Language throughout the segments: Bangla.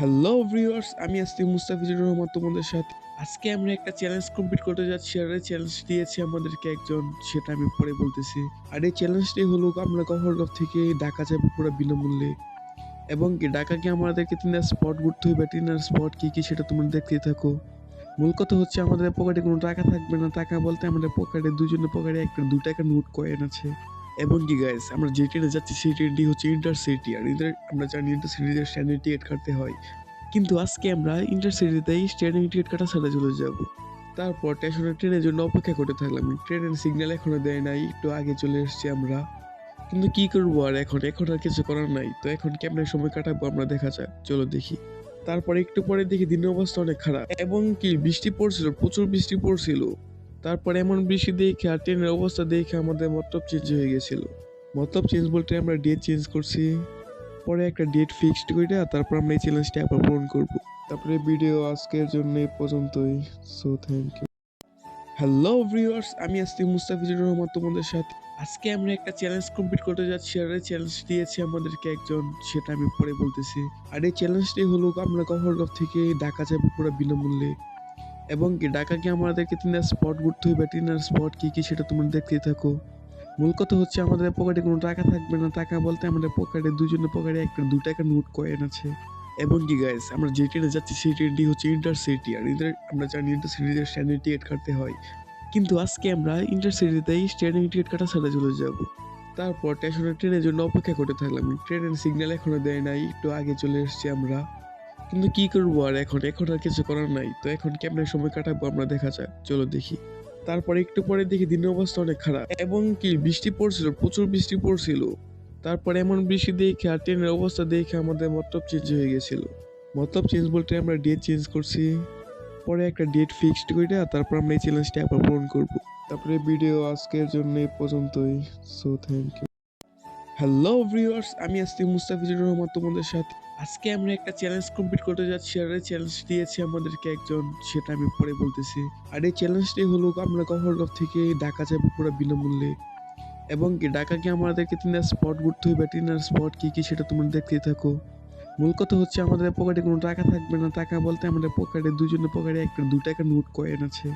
হ্যালো ভিউয়ার্স, আমি আজকে মুস্তাফিজুর রহমান তোমাদের সাথে। আজকে আমরা একটা চ্যালেঞ্জ কমপ্লিট করতে যাচ্ছি, আর এই চ্যালেঞ্জ দিয়েছে আমাদেরকে একজন, সেটা আমি পরে বলতেছি। আর এই চ্যালেঞ্জটি হলো আমরা গফরগাঁও থেকে ঢাকা যাবো পুরো বিনামূল্যে, এবং কি ঢাকা গিয়ে আমাদেরকে 3টা স্পট ঘুরতে হবে। 3টা স্পট কি কি সেটা তোমরা দেখতেই থাকো। মূল কথা হচ্ছে আমাদের পকেটে কোনো টাকা থাকবে না। টাকা বলতে আমাদের পকেটে দুজনের পকেটে একটা 2 টাকার নোট কয়েন আছে। এবং কি গাইস, আমরা যে ট্রেনে যাচ্ছি সেই ট্রেনটি হচ্ছে ইন্টারসিটি। আর আমরা জানি ইন্টারসিটিতে স্ট্যান্ডার্ড টিকিট কাটতে হয়। কিন্তু আজকে আমরা ইন্টারসিটিতেই স্ট্যান্ডিং টিকিট কাটা ছাড়া চলে যাব। তারপর স্টেশনে ট্রেনের জন্য অপেক্ষা করতে থাকলাম। ট্রেনের সিগন্যাল এখনো দেয় নাই, একটু আগে চলে এসেছি আমরা। কিন্তু কি করবো আর, এখন আর কিছু করার নাই। তো এখন কেমনে সময় কাটাবো আমরা, দেখা যাক, চলো দেখি। তারপরে একটু পরে দেখি দিনের অবস্থা অনেক খারাপ, এবং কি বৃষ্টি পড়ছিল, প্রচুর বৃষ্টি পড়ছিল। তারপরে এমন বৃষ্টি দেখে আর ট্রেনের অবস্থা দেখে আমাদের মতলব চেঞ্জ হয়ে গেছিল। মতলব চেঞ্জ বলতে আমরা ডেট চেঞ্জ করছি। পরে একটা ডেট ফিক্সড কইরা তারপর আমরা এই চ্যালেঞ্জটা আবার পূরণ করব। তারপরে ভিডিও আজকের জন্য এই পর্যন্তই। So thank you. Hello viewers, আমি আজকে মুস্তাফিজুর রহমান তোমাদের সাথে। আজকে আমরা একটা চ্যালেঞ্জ কমপ্লিট করতে যাচ্ছি, আর এই চ্যালেঞ্জ দিয়েছে আমাদেরকে একজন, সেটা আমি পরে বলতেছি। আর এই চ্যালেঞ্জটি হলো আমরা গফরগাঁও থেকে ঢাকা যাবো পুরো বিনামূল্যে, এবং কি ঢাকা গিয়ে আমাদেরকে 3টা স্পট ঘুরতে হবে। 3টা স্পট কি কি সেটা তোমরা দেখতেই থাকো। মূল কথা হচ্ছে আমাদের পকেটে কোনো টাকা থাকবে না। টাকা বলতে আমাদের পকেটে দুজনের পকেটে একটা 2 টাকার নোট কয়েন আছে। এবং কি গাইস, আমরা যে ট্রেনে যাচ্ছি সেই ট্রেনটি হচ্ছে ইন্টারসিটি। আর আমরা জানি ইন্টারসিটিতে স্ট্যান্ডার্ড টিকিট কাটতে হয়। কিন্তু আজকে আমরা ইন্টারসিটিতেই স্ট্যান্ডিং টিকিট কাটা ছাড়া চলে যাব। তারপর স্টেশনে ট্রেনের জন্য অপেক্ষা করতে থাকলাম। ট্রেনের সিগন্যাল এখনো দেয় নাই, একটু আগে চলে এসেছি আমরা। কিন্তু কি করবো আর, এখন আর কিছু করার নাই। তো এখন কেমনে সময় কাটাবো আমরা, দেখা যাক, চলো দেখি। তারপরে একটু পরে দেখি দিনের অবস্থা অনেক খারাপ, এবং কি বৃষ্টি পড়ছিল, প্রচুর বৃষ্টি পড়ছিল। তারপরে এমন বৃষ্টি দেখে আর ট্রেনের অবস্থা দেখে আমাদের মতলব চেঞ্জ হয়ে গেছিল। মতলব চেঞ্জ বলতে আমরা ডেট চেঞ্জ করছি। পরে একটা ডেট ফিক্সড কইরা তারপর আমরা এই চ্যালেঞ্জটা আবার পূরণ করব। তারপরে ভিডিও আজকের জন্য এই পর্যন্তই। So thank you. Hello viewers, আমি আজকে মুস্তাফিজুর রহমান তোমাদের সাথে। আজকে আমরা একটা চ্যালেঞ্জ কমপ্লিট করতে যাচ্ছি, আর এই চ্যালেঞ্জ দিয়েছে আমাদেরকে একজন, সেটা আমি পরে বলতেছি। আর এই চ্যালেঞ্জটি হলো আমরা গফরগাঁও থেকে ঢাকা যাবো পুরো বিনামূল্যে, এবং কি ঢাকা গিয়ে আমাদেরকে 3টা স্পট ঘুরতে হবে। 3টা স্পট কি কি সেটা তোমরা দেখতেই থাকো। মূল কথা হচ্ছে আমাদের পকেটে কোনো টাকা থাকবে না। টাকা বলতে আমাদের পকেটে দুজনের পকেটে একটা 2 টাকার নোট কয়েন আছে।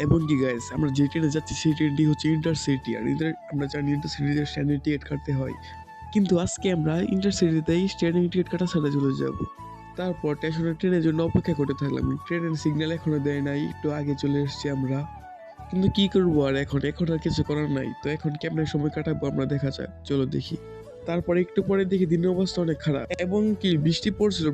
এবং কি গাইস, আমরা যে ট্রেনে যাচ্ছি সেই ট্রেনটি হচ্ছে ইন্টারসিটি। আর আমরা জানি ইন্টারসিটিতে স্ট্যান্ডার্ড টিকিট কাটতে হয়। কিন্তু আজকে আমরা ইন্টারসিটিতেই স্ট্যান্ডিং টিকিট কাটা ছাড়া চলে যাব। তারপর স্টেশনে ট্রেনের জন্য অপেক্ষা করতে থাকলাম। ট্রেনের সিগন্যাল এখনো দেয় নাই, একটু আগে চলে এসেছি আমরা। কিন্তু কি করবো আর, এখন আর কিছু করার নাই। তো এখন কেমনে সময় কাটাবো আমরা, দেখা যাক, চলো দেখি। তারপরে একটু পরে দেখি দিনের অবস্থা অনেক খারাপ, এবং কি বৃষ্টি পড়ছিল।